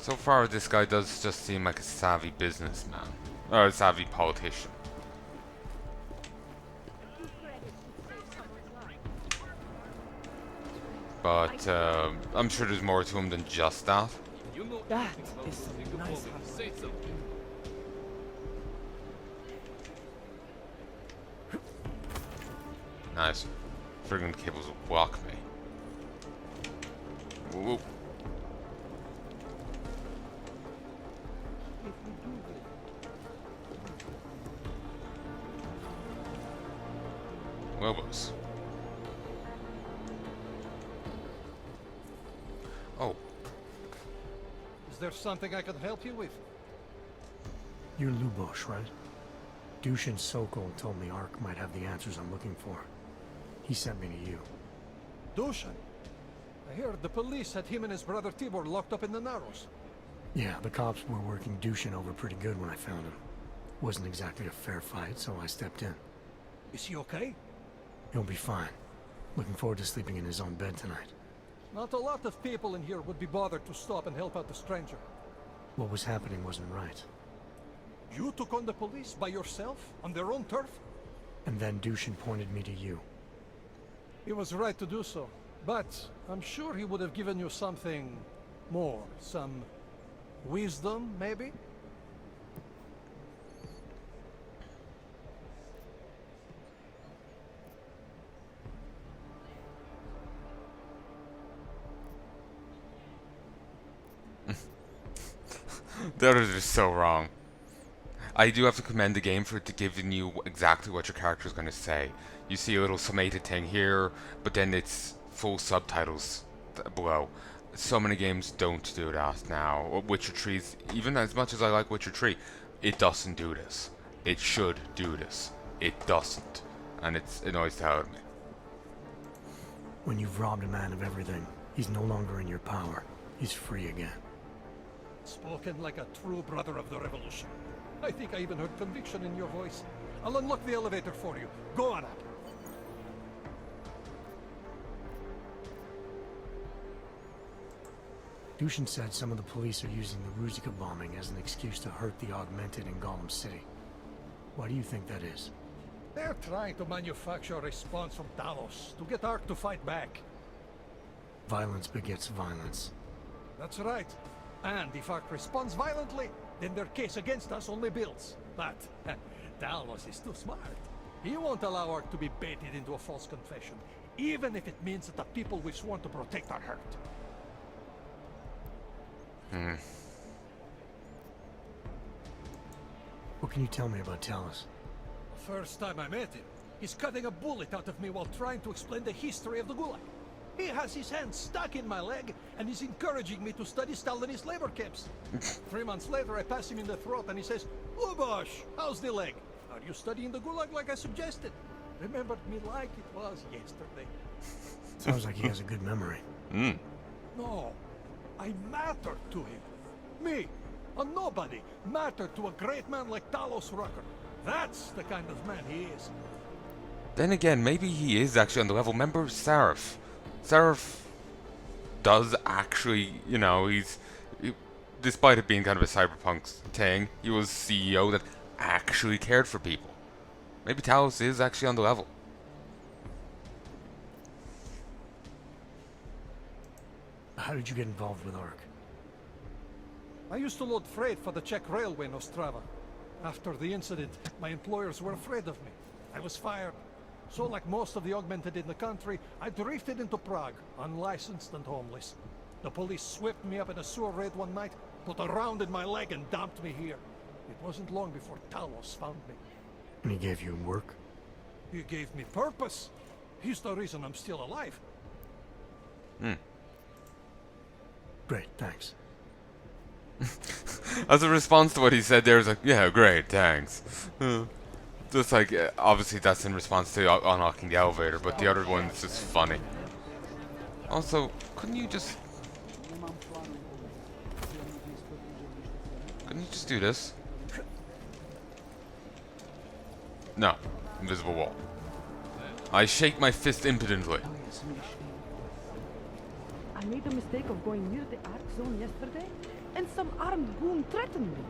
So far, this guy does just seem like a savvy businessman. Or a savvy politician. But I'm sure there's more to him than just that. That is some nice house. Nice. Friggin' cables will block me. Whoa. Lobos. Oh. Is there something I can help you with? You're Lubosh, right? Dushin Sokol told me Ark might have the answers I'm looking for. He sent me to you. Dushan? I heard the police had him and his brother Tibor locked up in the Narrows. Yeah, the cops were working Dushin over pretty good when I found him. Wasn't exactly a fair fight, so I stepped in. Is he okay? He'll be fine. Looking forward to sleeping in his own bed tonight. Not a lot of people in here would be bothered to stop and help out the stranger. What was happening wasn't right. You took on the police by yourself, on their own turf? And then Dushin pointed me to you. He was right to do so. But I'm sure he would have given you something more. Some wisdom, maybe? The others are so wrong. I do have to commend the game for giving you exactly what your character is going to say. You see a little summated thing here, but then it's full subtitles below. So many games don't do that now. Witcher 3, even as much as I like Witcher 3, it doesn't do this. It should do this. It doesn't. And it annoys the hell out of me. When you've robbed a man of everything, he's no longer in your power. He's free again. Spoken like a true brother of the revolution. I think I even heard conviction in your voice. I'll unlock the elevator for you. Go on up. Dushin said some of the police are using the Ruzika bombing as an excuse to hurt the Augmented in Gollum City. Why do you think that is? They're trying to manufacture a response from Talos to get Ark to fight back. Violence begets violence. That's right. And if Ark responds violently, then their case against us only builds. But Talos is too smart. He won't allow Ark to be baited into a false confession, even if it means that the people we sworn to protect are hurt. What can you tell me about Talos? First time I met him, he's cutting a bullet out of me while trying to explain the history of the Gulag. He has his hand stuck in my leg, and he's encouraging me to study Stalinist labor camps. 3 months later, I pass him in the throat, and he says, "Ubosh, how's the leg? Are you studying the Gulag like I suggested?" Remembered me like it was yesterday. Sounds like he has a good memory. No, I mattered to him. Me, a nobody, mattered to a great man like Talos Rucker. That's the kind of man he is. Then again, maybe he is actually on the level. Remember Seraph? Seraph does actually, you know, despite it being kind of a cyberpunk thing, he was CEO that actually cared for people. Maybe Talos is actually on the level. How did you get involved with Ark? I used to load freight for the Czech railway in Ostrava. After the incident, my employers were afraid of me. I was fired. So like most of the augmented in the country, I drifted into Prague, unlicensed and homeless. The police swept me up in a sewer raid one night, put a round in my leg and dumped me here. It wasn't long before Talos found me. And he gave you work? He gave me purpose. He's the reason I'm still alive. Great, thanks. As a response to what he said there, was like, yeah, great, thanks. Just like, obviously that's in response to unlocking the elevator, but the other one's just funny. Also, couldn't you just do this? No. Invisible wall. I shake my fist impotently. I made the mistake of going near the Ark Zone yesterday, and some armed goon threatened me.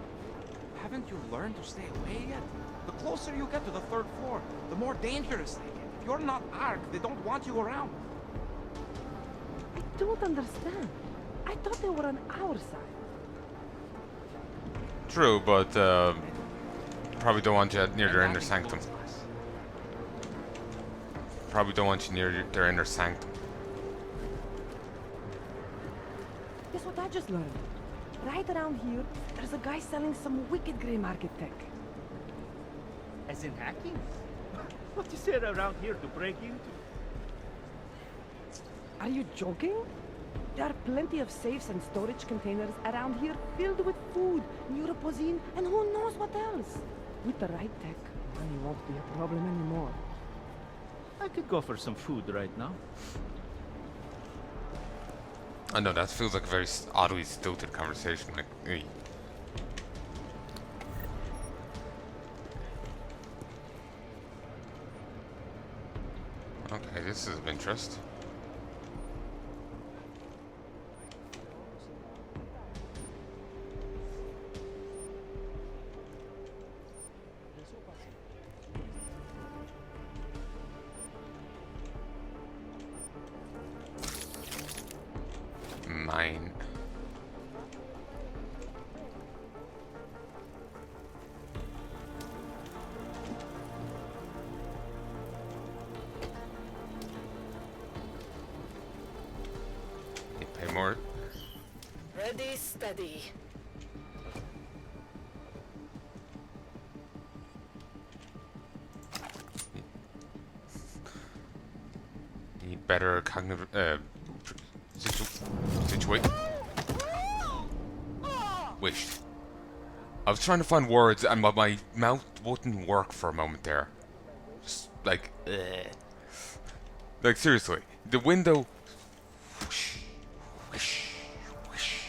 Haven't you learned to stay away yet? The closer you get to the 3rd floor, the more dangerous they get. If you're not Ark, they don't want you around. I don't understand. I thought they were on our side. True, but probably don't want you near their inner sanctum. Probably don't want you near their inner sanctum. Guess what I just learned? Right around here, there's a guy selling some wicked grey market tech. As in hacking? What is there around here to break into? Are you joking? There are plenty of safes and storage containers around here filled with food, neuropozyne, and who knows what else. With the right tech, money won't be a problem anymore. I could go for some food right now. I know that feels like a very oddly stilted conversation. Like, eey. Okay, this is of interest. Mine. You pay more. Ready, steady. Need better cognitive situate. Wish. I was trying to find words and my mouth wouldn't work for a moment there. Just like, like seriously, the window, whoosh, whoosh, whoosh,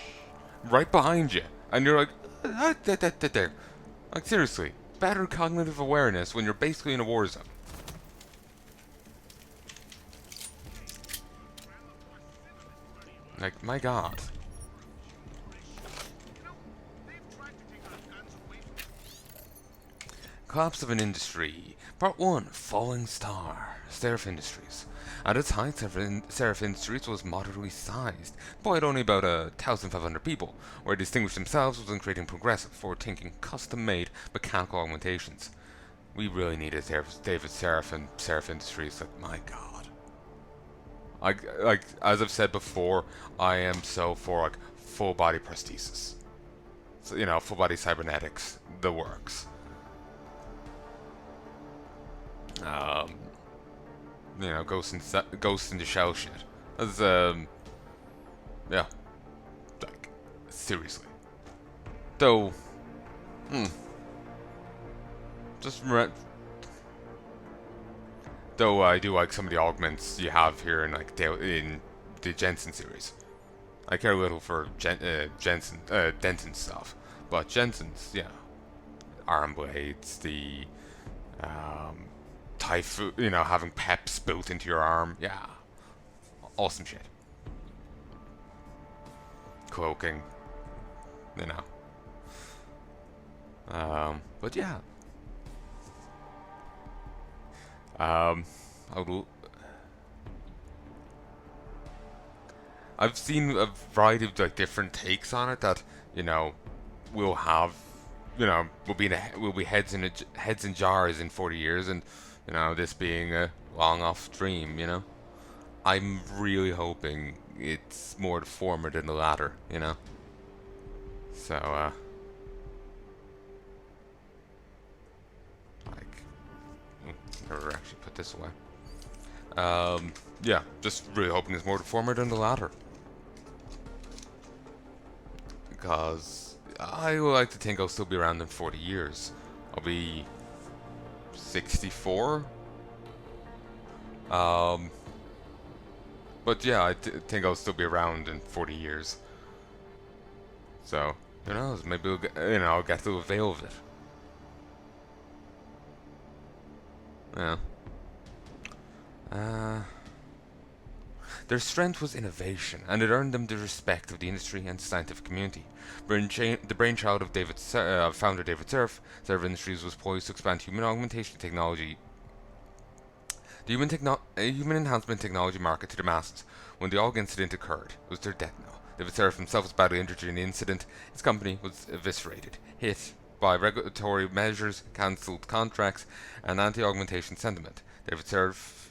right behind you, and you're like, there. Like seriously, better cognitive awareness when you're basically in a war zone. Like, my god. Collapse of an industry. Part 1. Falling Star. Seraph Industries. At its height, Seraph Industries was moderately sized, employed only about 1,500 people. Where they distinguished themselves was in creating progressive, forward-thinking, custom-made mechanical augmentations. We really needed David Seraph and Seraph Industries. Like, my god. Like as I've said before, I am so for like full body prosthesis. So, you know, full body cybernetics, the works. You know, ghost in the shell shit. That's yeah, like seriously. Though, just though I do like some of the augments you have here in like in the Jensen series. I care a little for Denton's stuff, but Jensen's, yeah, arm blades, the typhoon, you know, having peps built into your arm, yeah, awesome shit. Cloaking, you know. But yeah. I've seen a variety of like different takes on it that, you know, we'll have, you know, we'll be heads in jars in 40 years, and you know, this being a long off dream, you know. I'm really hoping it's more the former than the latter, you know. So never actually put this away. Yeah, just really hoping it's more the former than the latter. Because I would like to think I'll still be around in 40 years. I'll be 64. But yeah, I think I'll still be around in 40 years. So, who knows, maybe we'll I'll get to avail of it. Yeah. Their strength was innovation, and it earned them the respect of the industry and scientific community. The brainchild of founder David Cerf Industries was poised to expand human augmentation technology, the human enhancement technology market to the masses. When the AUG incident occurred, it was their death knell. David Cerf himself was badly injured during the incident. His company was eviscerated, hit by regulatory measures, cancelled contracts, and anti-augmentation sentiment. Cerf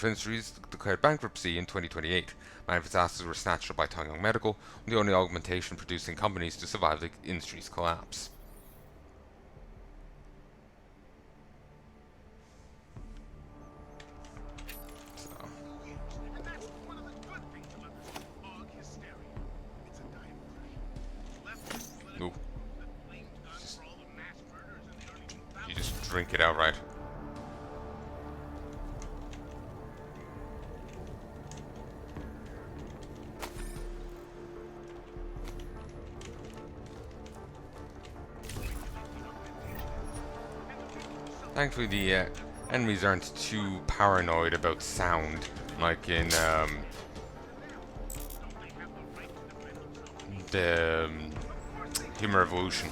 Industries declared bankruptcy in 2028. Many of its assets were snatched up by Tongyong Medical, the only augmentation-producing companies to survive the industry's collapse. Ooh. You just drink it outright. Thankfully, the enemies aren't too paranoid about sound, like in the Human Revolution.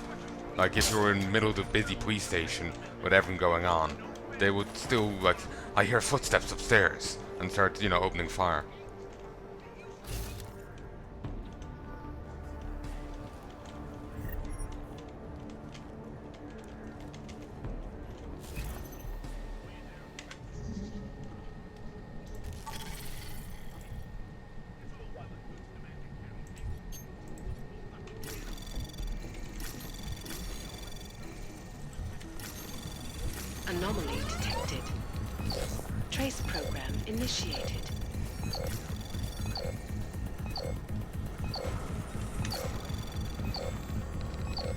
Like, if you were in the middle of the busy police station with everything going on, they would still, like, I hear footsteps upstairs, and start, opening fire. Anomaly detected. Trace program initiated.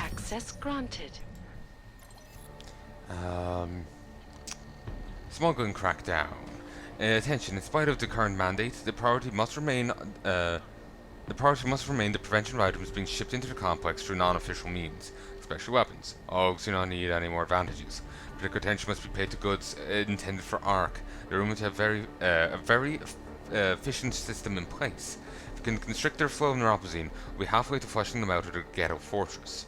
Access granted. Smuggling crackdown. Attention, in spite of the current mandate, the priority must remain the prevention of items being shipped into the complex through non-official means. Special weapons. AUGs do not need any more advantages. Particular attention must be paid to goods intended for ARC. The room to have a very efficient system in place. If you can constrict their flow of neuropozyne, we'll be halfway to flushing them out of their ghetto fortress.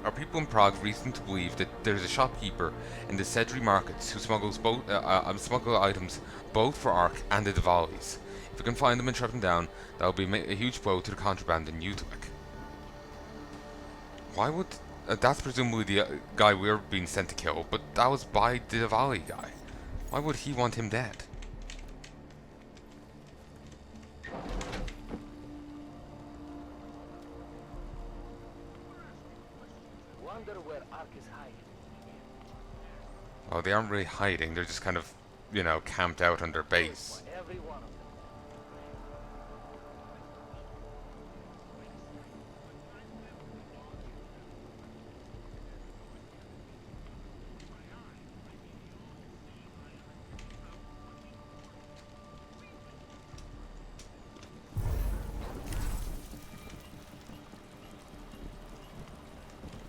Our people in Prague reason to believe that there is a shopkeeper in the Sedri markets who smuggles smuggle items both for ARC and the Diwalis. If we can find them and shut them down, that will be a huge blow to the contraband in Utrecht. Why would... that's presumably the guy we're being sent to kill, but that was by the Diwali guy. Why would he want him dead? Wonder where Ark is hiding. Oh, they aren't really hiding, they're just kind of, camped out on their base. Every one of them.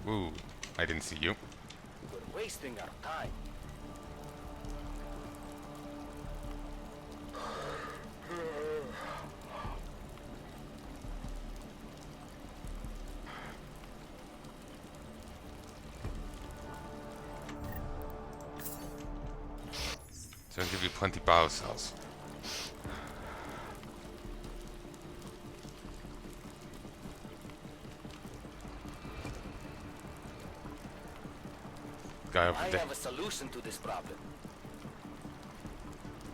Ooh, I didn't see you. We're wasting our time. So I'll give you plenty bio cells. Guy over I there. have a solution to this problem.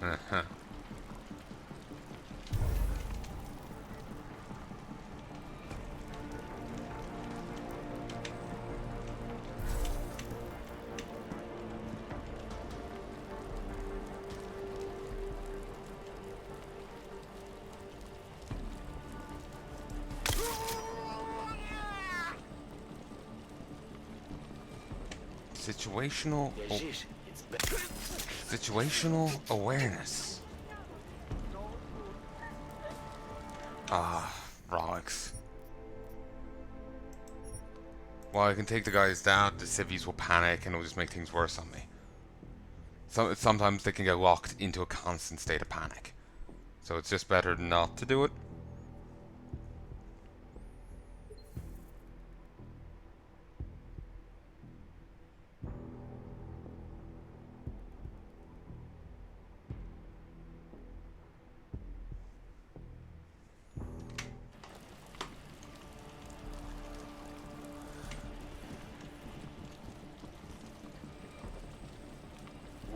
Uh-huh. Situational awareness. Ah, relics. Well, I can take the guys down, the civvies will panic and it'll just make things worse on me. Sometimes they can get locked into a constant state of panic. So it's just better not to do it.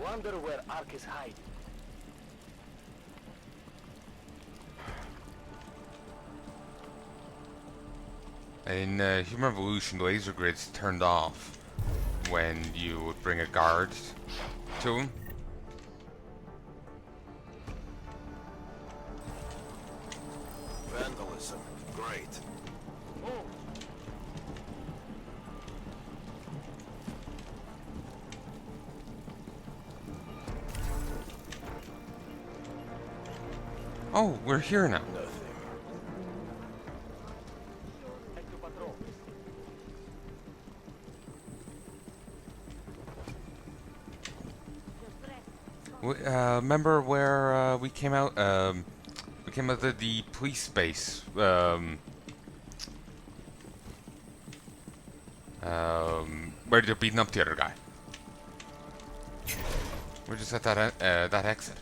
Wonder where Ark is hiding. In Human Revolution, the laser grids turned off when you would bring a guard to him. Vandalism. Great. Oh, we're here now. Nothing. Remember where we came out? We came out of the police base. Where they're beating up the other guy. We're just at that exit.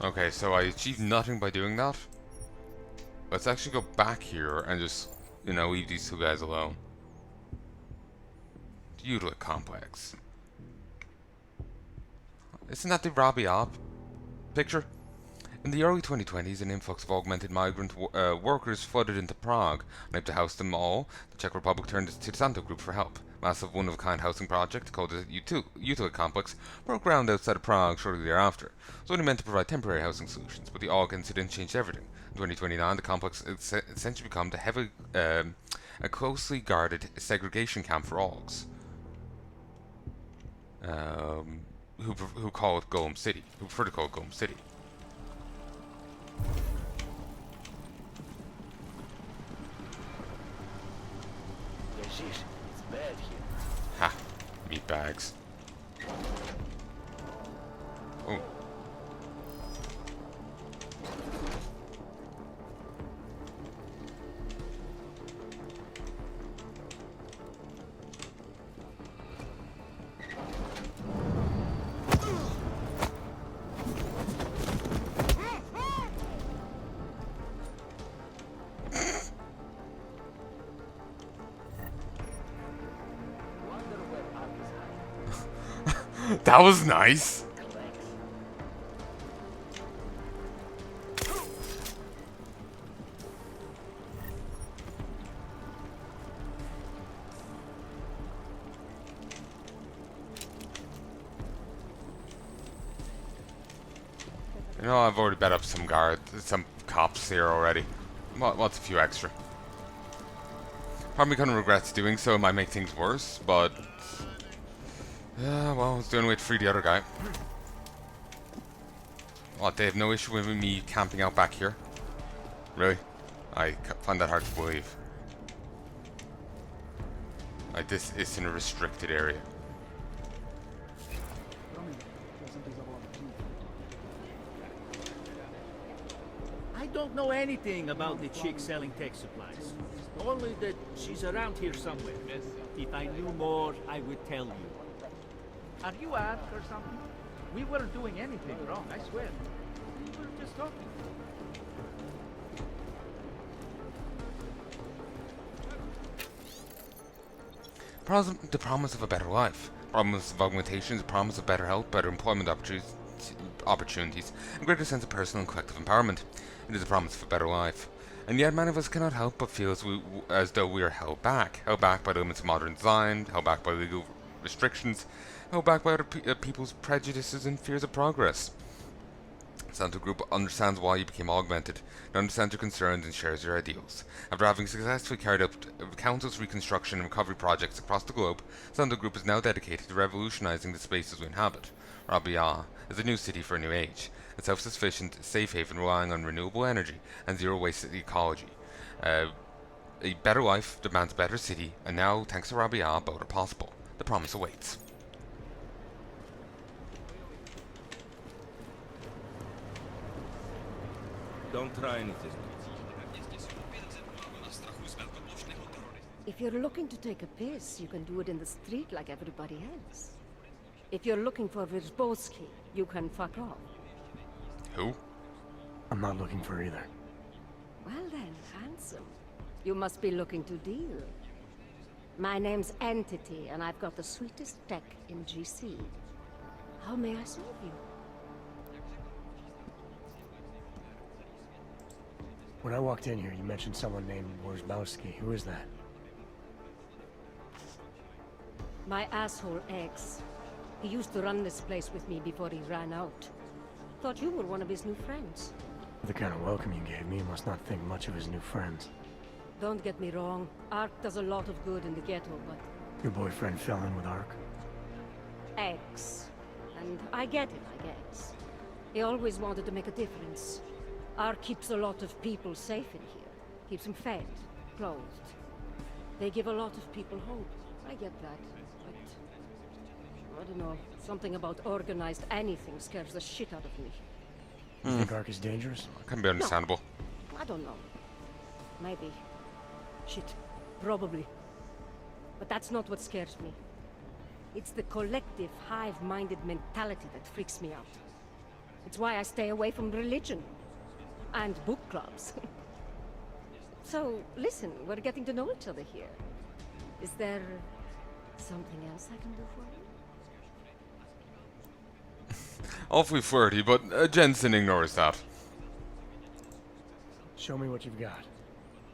Okay, so I achieved nothing by doing that. Let's actually go back here and just, you know, leave these two guys alone. Utilic complex. Isn't that the Robbie Op picture? In the early 2020s, an influx of augmented migrant workers flooded into Prague. Unable to house them all, the Czech Republic turned to the Santo Group for help. Massive one-of-a-kind housing project called the Utilic Complex broke ground outside of Prague shortly thereafter. It was only meant to provide temporary housing solutions, but the AUG incident changed everything. In 2029, the complex essentially became a closely guarded segregation camp for AUGs. Who call it Golem City, who prefer to call it Golem City. It's bad here. Ha! Meat bags. Oh. That was nice. You know, I've already bet up some cops here already. What's a few extra? Part of me kind of regrets doing so. It might make things worse, but well, it's the only way to free the other guy. What, they have no issue with me camping out back here? Really? I find that hard to believe. Like, this is in a restricted area. I don't know anything about the chick selling tech supplies. Only that she's around here somewhere. If I knew more, I would tell you. Are you Ark or something? We weren't doing anything wrong, I swear. We were just talking. The promise of a better life. Promise of augmentation is a promise of better health, better employment opportunities, and greater sense of personal and collective empowerment. It is a promise of a better life. And yet many of us cannot help but feel as though we are held back by elements of modern design, held back by legal restrictions, held back by other people's prejudices and fears of progress. Santo Group understands why you became augmented, and understands your concerns and shares your ideals. After having successfully carried out countless reconstruction and recovery projects across the globe, Santo Group is now dedicated to revolutionizing the spaces we inhabit. Rabia is a new city for a new age, a self-sufficient, safe haven relying on renewable energy and zero-waste ecology. A better life demands a better city, and now, thanks to Rabia, both are possible. The promise awaits. Don't try anything. If you're looking to take a piss, you can do it in the street like everybody else. If you're looking for Virzbowski, you can fuck off. Who? I'm not looking for either. Well then, handsome. You must be looking to deal. My name's Entity, and I've got the sweetest tech in GC. How may I serve you? When I walked in here, you mentioned someone named Worzbowski. Who is that? My asshole ex. He used to run this place with me before he ran out. Thought you were one of his new friends. The kind of welcome you gave me, you must not think much of his new friends. Don't get me wrong, Ark does a lot of good in the ghetto, but... Your boyfriend fell in with Ark? Ex. And I get it, I guess. He always wanted to make a difference. Ark keeps a lot of people safe in here. Keeps them fed, clothed. They give a lot of people hope. I get that, but... I don't know, something about organized anything scares the shit out of me. You think Ark is dangerous? Can be understandable. No, I don't know. Maybe. Shit, probably. But that's not what scares me. It's the collective, hive-minded mentality that freaks me out. It's why I stay away from religion. And book clubs. So, listen, we're getting to know each other here. Is there something else I can do for you? Awfully flirty, but Jensen ignores that. Show me what you've got.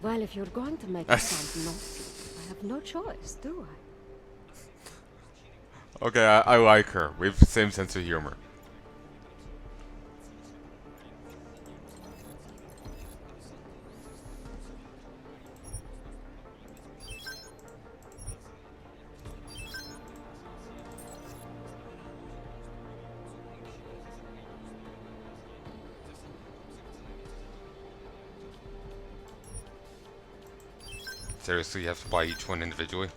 Well, if you're going to make it sound naughty, I have no choice, do I? Okay, I like her. We have the same sense of humor. Seriously, you have to buy each one individually?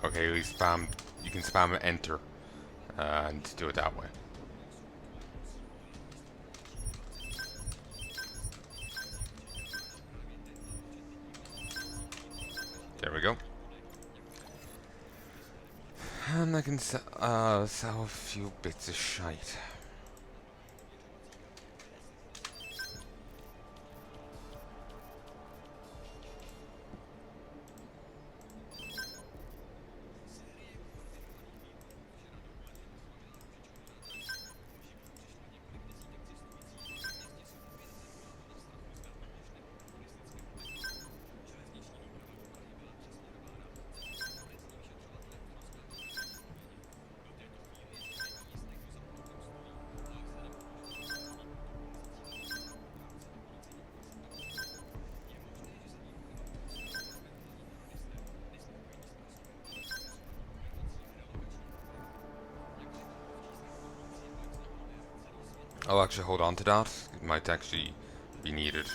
Okay, at least spam. You can spam enter and do it that way. There we go. And I can sell a few bits of shite. I'll actually hold on to that. It might actually be needed.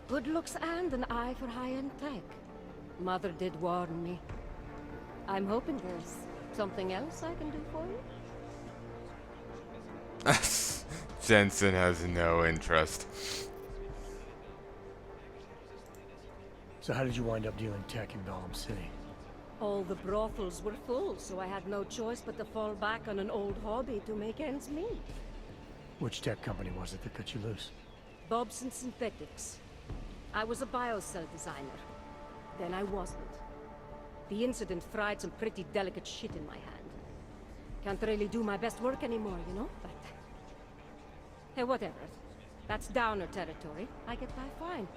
Good looks and an eye for high-end tech. Mother did warn me. I'm hoping there's something else I can do for you. Jensen has no interest. So how did you wind up dealing tech in Gollum City? All the brothels were full, so I had no choice but to fall back on an old hobby to make ends meet. Which tech company was it that cut you loose? Bobson Synthetics. I was a biocell designer. Then I wasn't. The incident fried some pretty delicate shit in my hand. Can't really do my best work anymore, you know? But... hey, whatever. That's downer territory. I get by fine.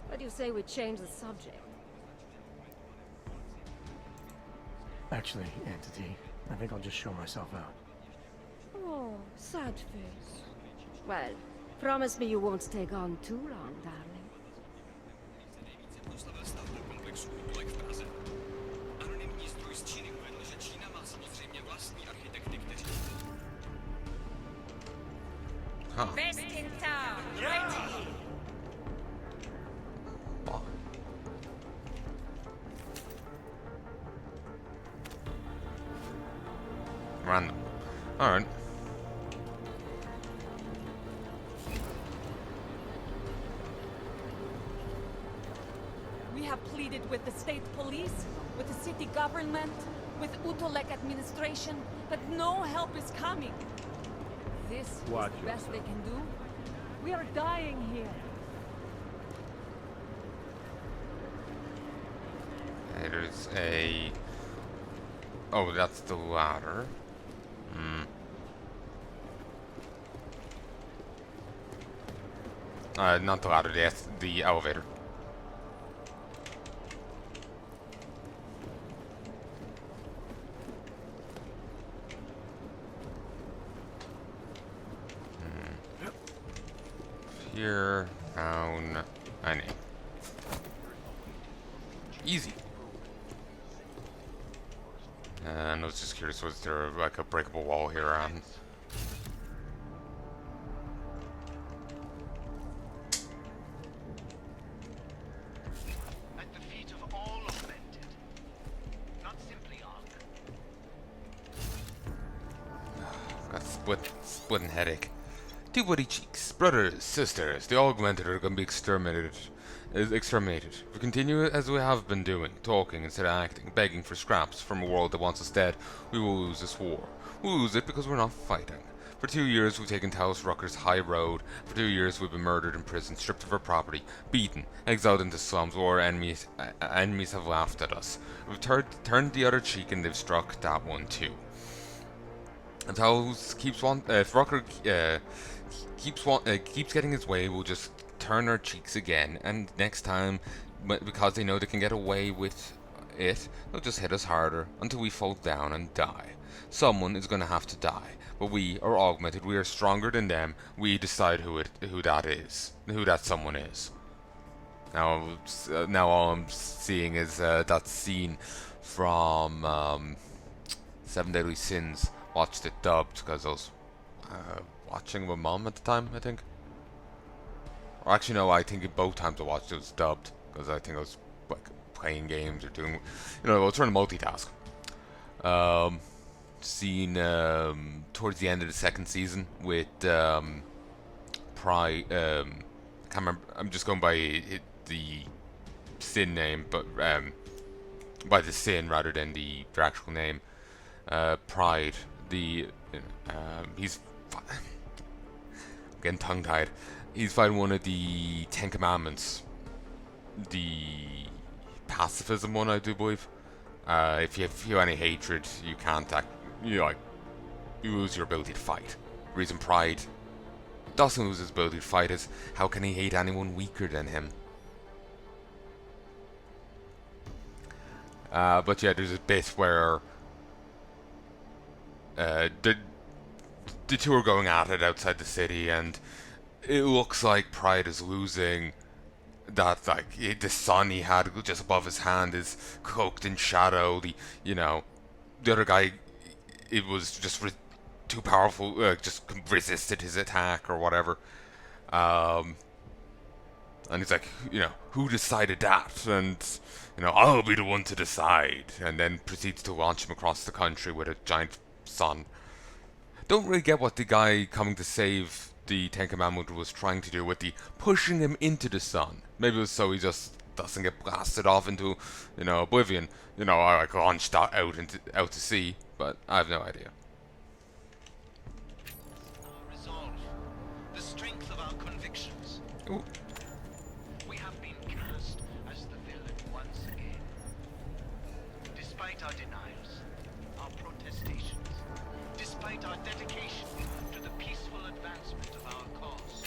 What do you say we change the subject? Actually, Entity, I think I'll just show myself out. Oh, sad face. Well, promise me you won't stay gone too long, darling. Huh. Best in town, right here. Wow. Random. Alright. We have pleaded with the state police, with the city government, with Utolek administration, but no help is coming. This is Watch the best they can do. We are dying here. There's a... Oh, that's the ladder. Hmm. Not the ladder, the elevator. Here, down, and in. Easy. And I was just curious, was there like a breakable wall here on? At the feet of all augmented, not simply Ark. Got splitting headache. Two bloody cheeks, brothers, sisters, the augmented are gonna be exterminated. If we continue as we have been doing, talking instead of acting, begging for scraps from a world that wants us dead, we will lose this war. We'll lose it because we're not fighting. For 2 years we've taken Talos Rucker's high road. For 2 years we've been murdered in prison, stripped of our property, beaten, exiled into slums where our enemies have laughed at us. We've turned the other cheek and they've struck that one too. And Talos if Rucker keeps getting his way, we'll just turn our cheeks again, and next time, because they know they can get away with it, they'll just hit us harder until we fall down and die. Someone is going to have to die, but we are augmented. We are stronger than them. We decide who that someone is. Now all I'm seeing is that scene from 7 Deadly Sins. Watched it dubbed because I was watching with Mom at the time, I think. Or actually, no, I think both times I watched it was dubbed because I think I was like playing games or doing, I was trying to multitask. Seen towards the end of the second season with Pride. Can't remember. I'm just going by the Sin name, but by the Sin rather than their actual name. Pride. He's getting tongue-tied. He's fighting one of the Ten Commandments, the pacifism one, I do believe. If you feel any hatred, you can't you lose your ability to fight. The reason Pride doesn't lose his ability to fight is how can he hate anyone weaker than him? But yeah, there's a bit where the two are going at it outside the city, and it looks like Pride is losing. That the sun he had just above his hand is cloaked in shadow. The other guy, it was just too powerful. Just resisted his attack or whatever. And he's like, who decided that? And I'll be the one to decide. And then proceeds to launch him across the country with a giant sun. Don't really get what the guy coming to save the Ten Commandments was trying to do with the pushing him into the sun. Maybe it was so he just doesn't get blasted off into, oblivion. Like launched out to sea. But I have no idea. Our resolve, the strength of our convictions. Ooh. We have been cast as the villain once again. Despite our denials, our protestations, despite our dedication to the peaceful advancement of our cause,